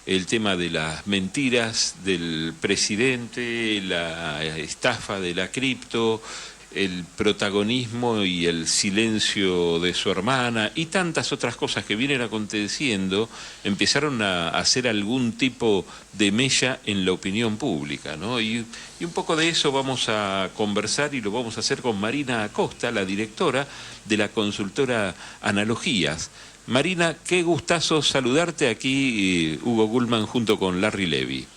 el tema de las mentiras del presidente, la estafa de la cripto, el protagonismo y el silencio de su hermana y tantas otras cosas que vienen aconteciendo, empezaron a hacer algún tipo de mella en la opinión pública, ¿no? Y un poco de eso vamos a conversar y lo vamos a hacer con Marina Acosta, la directora de la consultora Analogías. Marina, qué gustazo saludarte aquí, Hugo Gulman junto con Larry Levy.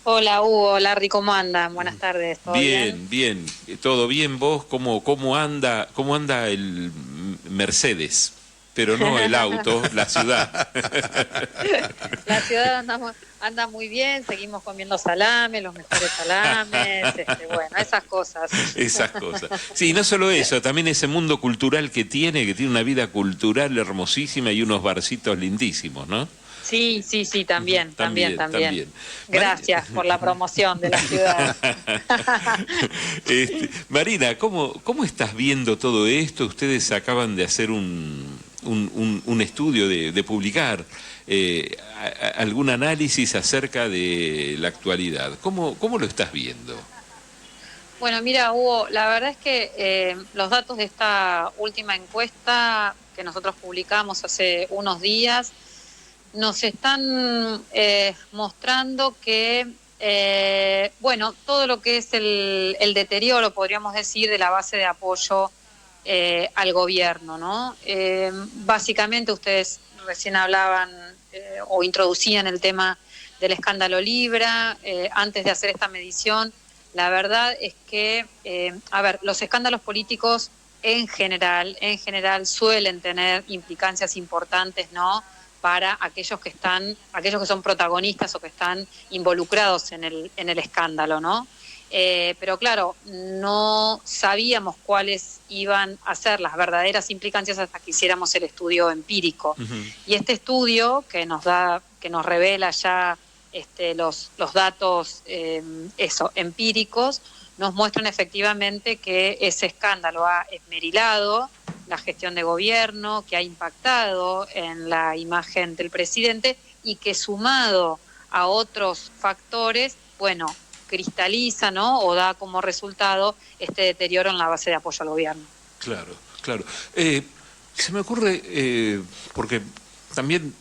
Hola Hugo, Larry, ¿cómo andan? Buenas tardes, ¿todo bien? Bien, bien, todo bien. ¿Vos cómo anda el Mercedes? Pero no el auto, la ciudad. La ciudad anda muy bien, seguimos comiendo salame, los mejores salames, bueno, esas cosas. Esas cosas. Sí, no solo eso, también ese mundo cultural que tiene una vida cultural hermosísima y unos barcitos lindísimos, ¿no? Sí, sí, sí, también. También. Gracias por la promoción de la ciudad. Marina, ¿cómo estás viendo todo esto? Ustedes acaban de hacer un estudio, de publicar algún análisis acerca de la actualidad. ¿Cómo lo estás viendo? Bueno, mira, Hugo, la verdad es que los datos de esta última encuesta que nosotros publicamos hace unos días nos están mostrando que, bueno, todo lo que es el deterioro, podríamos decir, de la base de apoyo al gobierno, ¿no? Básicamente ustedes recién hablaban o introducían el tema del escándalo Libra. Antes de hacer esta medición, la verdad es que, los escándalos políticos en general suelen tener implicancias importantes, ¿no?, para aquellos que son protagonistas o que están involucrados en el escándalo, ¿no? Pero claro, no sabíamos cuáles iban a ser las verdaderas implicancias hasta que hiciéramos el estudio empírico. Uh-huh. Y este estudio que nos revela ya los datos empíricos, nos muestran efectivamente que ese escándalo ha esmerilado la gestión de gobierno, que ha impactado en la imagen del presidente y que sumado a otros factores, bueno, cristaliza, ¿no?, o da como resultado este deterioro en la base de apoyo al gobierno. Claro. Se me ocurre, porque también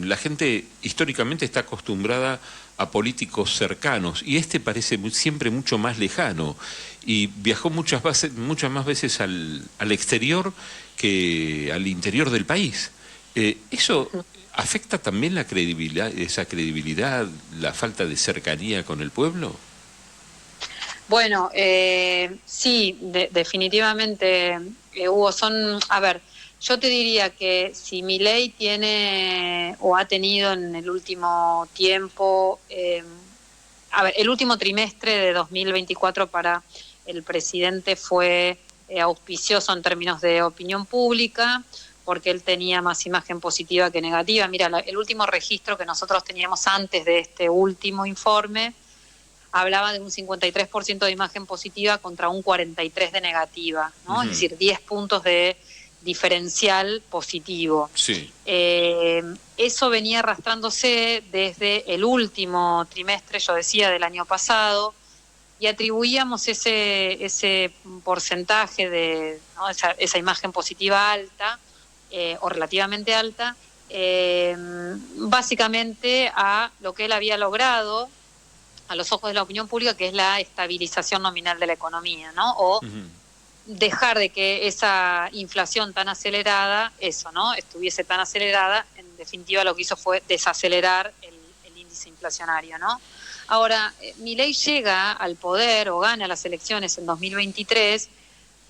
la gente históricamente está acostumbrada a políticos cercanos y parece siempre mucho más lejano y viajó muchas más veces al exterior que al interior del país. ¿Eso afecta también la credibilidad, la falta de cercanía con el pueblo? Bueno, sí, definitivamente, Hugo, yo te diría que si Milei tiene o ha tenido en el último tiempo, el último trimestre de 2024 para el presidente fue auspicioso en términos de opinión pública, porque él tenía más imagen positiva que negativa. Mira, el último registro que nosotros teníamos antes de este último informe hablaba de un 53% de imagen positiva contra un 43% de negativa, ¿no? Uh-huh. Es decir, 10 puntos de diferencial positivo. Sí. Eso venía arrastrándose desde el último trimestre, yo decía, del año pasado, y atribuíamos ese porcentaje ¿no?, esa imagen positiva alta, o relativamente alta, básicamente a lo que él había logrado a los ojos de la opinión pública, que es la estabilización nominal de la economía, ¿no? O uh-huh, dejar de que esa inflación tan acelerada, estuviese tan acelerada. En definitiva lo que hizo fue desacelerar el índice inflacionario, ¿no? Ahora, Milei llega al poder o gana las elecciones en 2023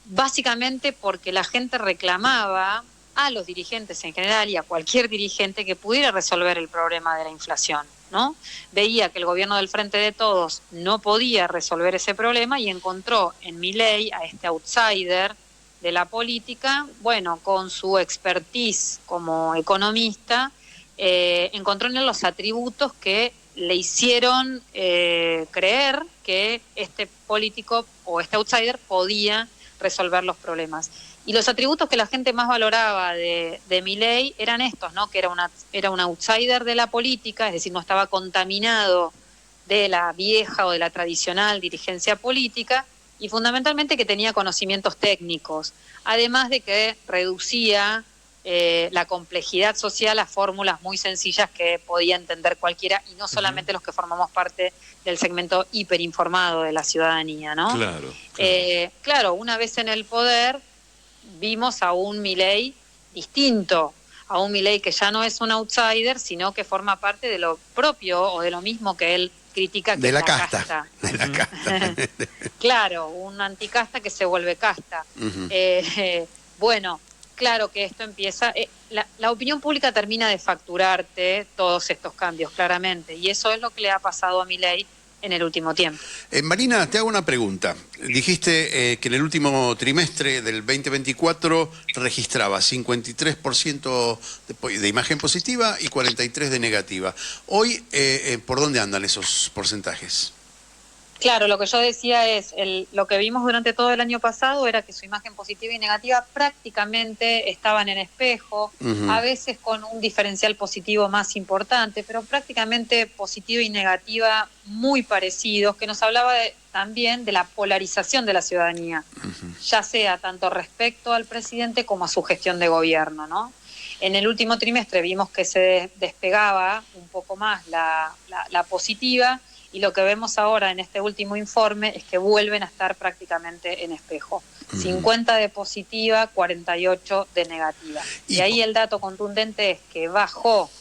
básicamente porque la gente reclamaba a los dirigentes en general y a cualquier dirigente que pudiera resolver el problema de la inflación, ¿no? Veía que el gobierno del Frente de Todos no podía resolver ese problema y encontró en Milei a este outsider de la política, bueno, con su expertise como economista, encontró en él los atributos que le hicieron creer que este político o este outsider podía resolver los problemas. Y los atributos que la gente más valoraba de Milei eran estos, ¿no? Que era un outsider de la política, es decir, no estaba contaminado de la vieja o de la tradicional dirigencia política, y fundamentalmente que tenía conocimientos técnicos, además de que reducía la complejidad social a fórmulas muy sencillas que podía entender cualquiera, y no solamente los que formamos parte del segmento hiperinformado de la ciudadanía, ¿no? Claro. Claro, una vez en el poder vimos a un Milei distinto, a un Milei que ya no es un outsider, sino que forma parte de lo propio o de lo mismo que él critica, que de es la la casta. De la casta. Claro, un anticasta que se vuelve casta. Bueno, claro que esto empieza, la opinión pública termina de facturarte todos estos cambios, claramente, y eso es lo que le ha pasado a Milei en el último tiempo. Marina, te hago una pregunta. Dijiste que en el último trimestre del 2024 registraba 53% de imagen positiva y 43% de negativa. Hoy, ¿por dónde andan esos porcentajes? Claro, lo que yo decía es, lo que vimos durante todo el año pasado era que su imagen positiva y negativa prácticamente estaban en espejo, a veces con un diferencial positivo más importante, pero prácticamente positiva y negativa muy parecidos, que nos hablaba también de la polarización de la ciudadanía, ya sea tanto respecto al presidente como a su gestión de gobierno, ¿no? En el último trimestre vimos que se despegaba un poco más la positiva, y lo que vemos ahora en este último informe es que vuelven a estar prácticamente en espejo. 50 de positiva, 48 de negativa. Y ahí el dato contundente es que bajó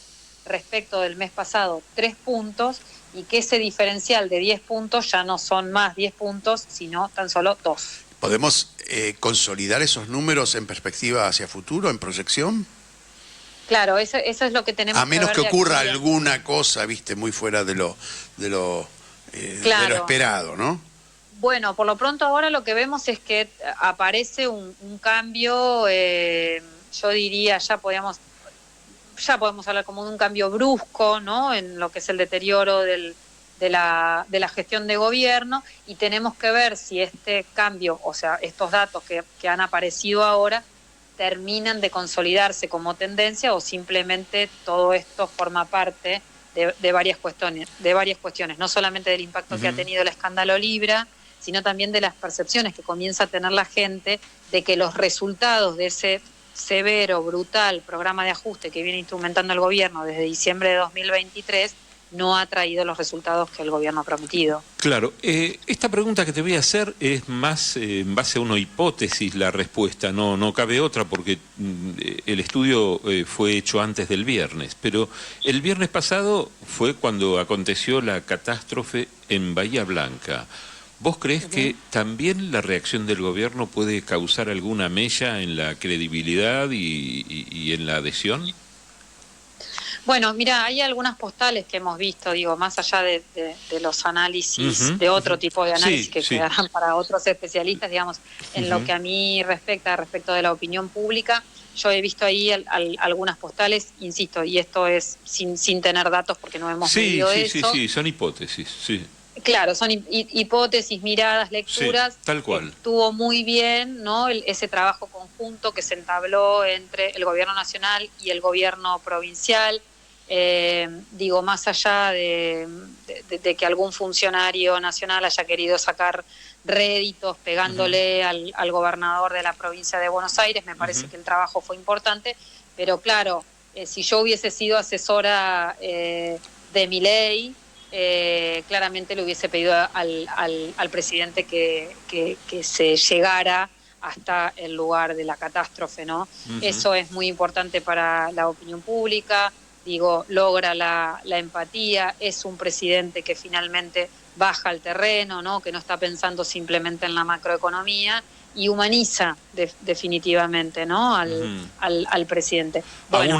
respecto del mes pasado 3 puntos, y que ese diferencial de 10 puntos ya no son más 10 puntos, sino tan solo 2. ¿Podemos consolidar esos números en perspectiva hacia futuro, en proyección? Claro, eso es lo que tenemos a menos que ver que ocurra aquí, alguna cosa, viste, muy fuera de lo esperado, ¿no? Bueno, por lo pronto ahora lo que vemos es que aparece un cambio, yo diría, ya podemos hablar como de un cambio brusco, ¿no? En lo que es el deterioro de la gestión de gobierno, y tenemos que ver si este cambio, o sea, estos datos que han aparecido ahora, terminan de consolidarse como tendencia, o simplemente todo esto forma parte de varias cuestiones, no solamente del impacto que ha tenido el escándalo Libra, sino también de las percepciones que comienza a tener la gente de que los resultados de ese severo, brutal programa de ajuste que viene instrumentando el gobierno desde diciembre de 2023 no ha traído los resultados que el gobierno ha prometido. Claro, esta pregunta que te voy a hacer es más en base a una hipótesis la respuesta, no cabe otra, porque el estudio fue hecho antes del viernes, pero el viernes pasado fue cuando aconteció la catástrofe en Bahía Blanca. ¿Vos crees que también la reacción del gobierno puede causar alguna mella en la credibilidad y en la adhesión? Bueno, mira, hay algunas postales que hemos visto, digo, más allá de los análisis, de otro tipo de análisis que quedarán para otros especialistas, digamos, en lo que a mí respecto de la opinión pública. Yo he visto ahí algunas postales, insisto, y esto es sin tener datos porque no hemos medido eso. Sí, son hipótesis, sí. Claro, son hipótesis, miradas, lecturas. Sí, tal cual. Estuvo muy bien, ¿no? Ese trabajo conjunto que se entabló entre el gobierno nacional y el gobierno provincial. Digo, más allá de que algún funcionario nacional haya querido sacar réditos pegándole al gobernador de la provincia de Buenos Aires, me parece que el trabajo fue importante, pero claro, si yo hubiese sido asesora de Milei, claramente le hubiese pedido al presidente que se llegara hasta el lugar de la catástrofe, ¿no? Eso es muy importante para la opinión pública. Digo, logra la empatía, es un presidente que finalmente baja al terreno, ¿no? Que no está pensando simplemente en la macroeconomía, y humaniza definitivamente, ¿no? al presidente. Bueno,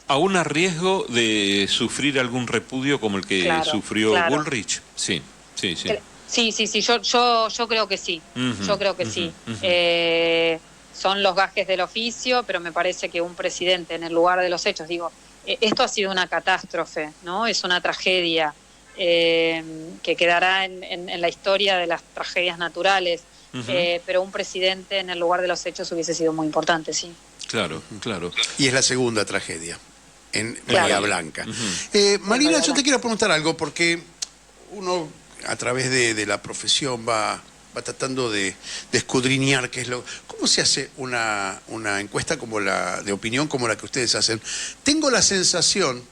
¿Aún a riesgo de sufrir algún repudio como el que sufrió Bullrich? Sí. Sí, yo creo que sí, yo creo que sí. Son los gajes del oficio, pero me parece que un presidente en el lugar de los hechos, digo, esto ha sido una catástrofe, ¿no? Es una tragedia que quedará en la historia de las tragedias naturales. pero un presidente en el lugar de los hechos hubiese sido muy importante, sí. Claro, claro. Y es la segunda tragedia en Claro. Bahía Blanca. Marina, yo te quiero preguntar algo, porque uno a través de la profesión va tratando de escudriñar qué es lo... ¿Cómo se hace una encuesta como de opinión como la que ustedes hacen? Tengo la sensación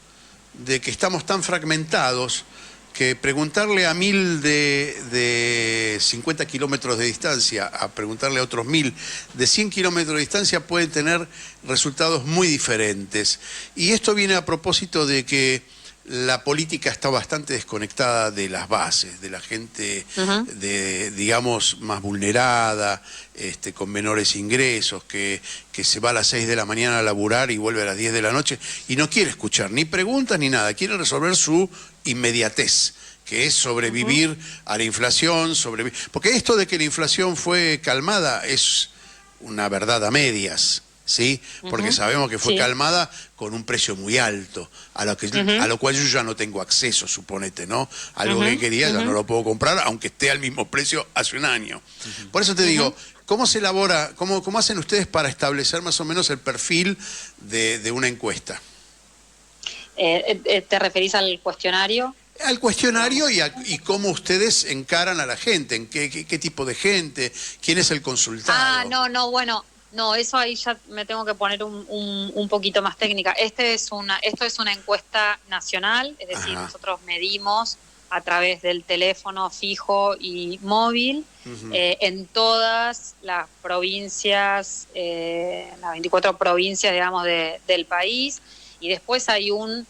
de que estamos tan fragmentados que preguntarle a 1000 de 50 kilómetros de distancia a preguntarle a otros 1000 de 100 kilómetros de distancia puede tener resultados muy diferentes. Y esto viene a propósito de que la política está bastante desconectada de las bases, de la gente, digamos, más vulnerada, con menores ingresos, que se va a las 6 de la mañana a laburar y vuelve a las 10 de la noche y no quiere escuchar ni preguntas ni nada, quiere resolver su inmediatez, que es sobrevivir a la inflación, porque esto de que la inflación fue calmada es una verdad a medias, ¿sí? Porque sabemos que fue calmada con un precio muy alto, a lo cual yo ya no tengo acceso, suponete, ¿no? Algo que quería ya no lo puedo comprar, aunque esté al mismo precio hace un año. Por eso te digo, ¿cómo se elabora, cómo hacen ustedes para establecer más o menos el perfil de una encuesta? ¿Te referís al cuestionario? Al cuestionario y cómo ustedes encaran a la gente, en qué tipo de gente, quién es el consultado. Bueno, no, eso ahí ya me tengo que poner un poquito más técnica. Esto es una encuesta nacional, es decir, nosotros medimos a través del teléfono fijo y móvil en todas las provincias, las 24 provincias, digamos, del país. Y después hay un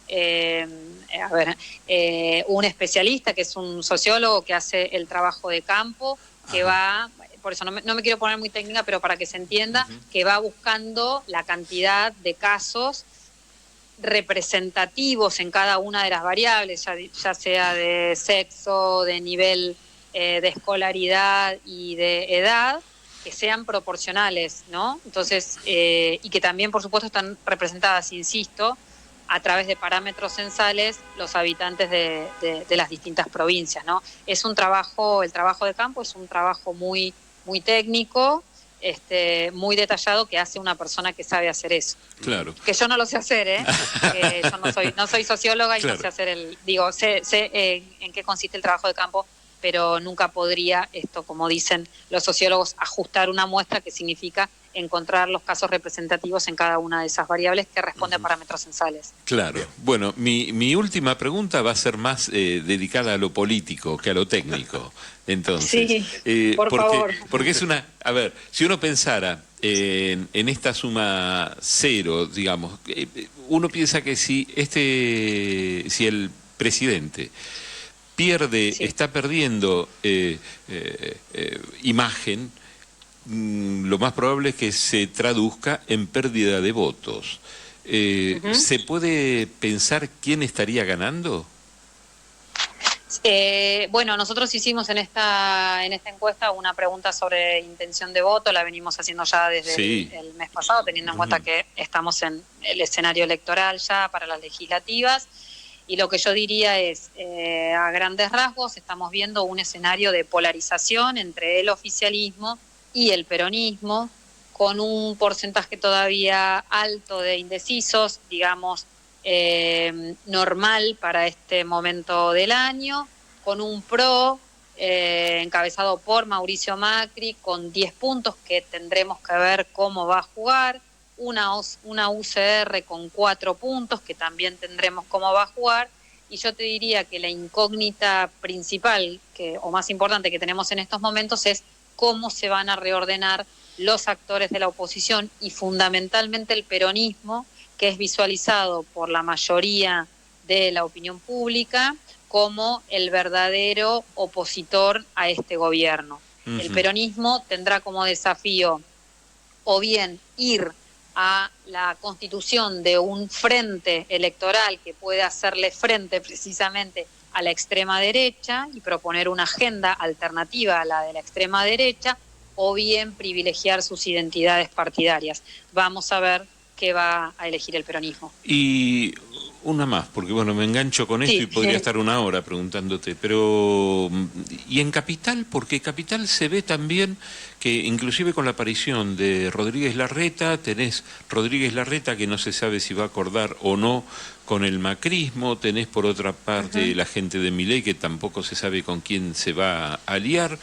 especialista que es un sociólogo que hace el trabajo de campo, que va, por eso no me quiero poner muy técnica, pero para que se entienda, que va buscando la cantidad de casos representativos en cada una de las variables, ya sea de sexo, de nivel de escolaridad y de edad, que sean proporcionales, ¿no? Entonces, y que también, por supuesto, están representadas, insisto, a través de parámetros censales los habitantes de las distintas provincias, ¿no? Es un trabajo, el trabajo de campo es un trabajo muy, muy técnico, muy detallado, que hace una persona que sabe hacer eso. Claro. Que yo no lo sé hacer, que yo no soy socióloga y no sé hacer sé en qué consiste el trabajo de campo, pero nunca podría como dicen los sociólogos, ajustar una muestra, que significa encontrar los casos representativos en cada una de esas variables que responde a parámetros censales. Claro. Bueno, mi última pregunta va a ser más dedicada a lo político que a lo técnico. Entonces, sí, por favor. Porque es una... A ver, si uno pensara en esta suma cero, digamos, uno piensa que si el presidente pierde, está perdiendo imagen, lo más probable es que se traduzca en pérdida de votos. ¿Se puede pensar quién estaría ganando? Bueno, nosotros hicimos en esta encuesta una pregunta sobre intención de voto, la venimos haciendo ya desde el mes pasado, teniendo en cuenta que estamos en el escenario electoral ya para las legislativas. Y lo que yo diría es, a grandes rasgos, estamos viendo un escenario de polarización entre el oficialismo y el peronismo, con un porcentaje todavía alto de indecisos, digamos, normal para este momento del año, con un PRO encabezado por Mauricio Macri, con 10 puntos que tendremos que ver cómo va a jugar, una UCR con 4 puntos que también tendremos cómo va a jugar, y yo te diría que la incógnita principal o más importante que tenemos en estos momentos es cómo se van a reordenar los actores de la oposición y fundamentalmente el peronismo, que es visualizado por la mayoría de la opinión pública como el verdadero opositor a este gobierno. El peronismo tendrá como desafío o bien ir a la constitución de un frente electoral que pueda hacerle frente precisamente a la extrema derecha y proponer una agenda alternativa a la de la extrema derecha, o bien privilegiar sus identidades partidarias. Vamos a ver que va a elegir el peronismo. Y una más, porque bueno, me engancho con esto Sí. y podría estar una hora preguntándote, pero ¿y en Capital? Porque Capital se ve también que inclusive con la aparición de Rodríguez Larreta, tenés Rodríguez Larreta que no se sabe si va a acordar o no con el macrismo, tenés por otra parte la gente de Milei que tampoco se sabe con quién se va a aliar,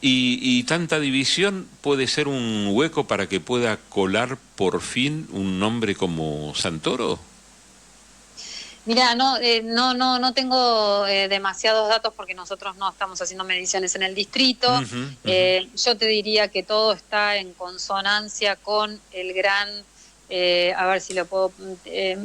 y tanta división puede ser un hueco para que pueda colar por fin un nombre como Santoro. Mira, no tengo demasiados datos porque nosotros no estamos haciendo mediciones en el distrito. Yo te diría que todo está en consonancia con el gran, a ver si lo puedo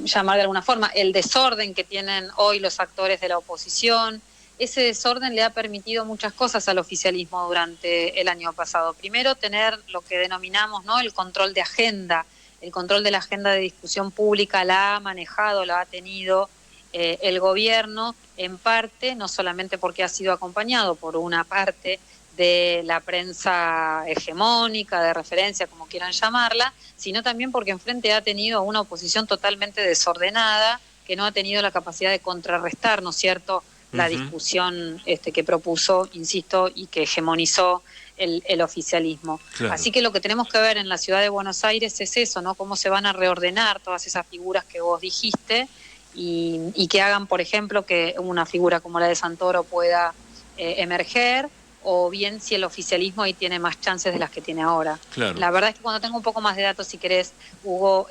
llamar de alguna forma, el desorden que tienen hoy los actores de la oposición. Ese desorden le ha permitido muchas cosas al oficialismo durante el año pasado. Primero, tener lo que denominamos, ¿no?, el control de agenda. El control de la agenda de discusión pública la ha manejado, la ha tenido el gobierno, en parte, no solamente porque ha sido acompañado por una parte de la prensa hegemónica, de referencia, como quieran llamarla, sino también porque enfrente ha tenido una oposición totalmente desordenada, que no ha tenido la capacidad de contrarrestar, ¿no es cierto?, la discusión que propuso, insisto, y que hegemonizó el oficialismo. Claro. Así que lo que tenemos que ver en la ciudad de Buenos Aires es eso, ¿no? Cómo se van a reordenar todas esas figuras que vos dijiste y que hagan, por ejemplo, que una figura como la de Santoro pueda emerger, o bien si el oficialismo ahí tiene más chances de las que tiene ahora. Claro. La verdad es que cuando tengo un poco más de datos, si querés, Hugo,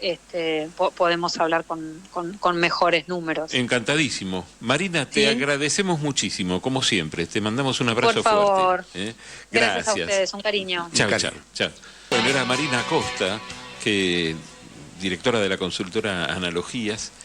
podemos hablar con mejores números. Encantadísimo. Marina, te agradecemos muchísimo, como siempre. Te mandamos un abrazo por favor. fuerte. Gracias a ustedes, un cariño. Chao, chao, chao. Bueno, era Marina Acosta, directora de la consultora Analogías.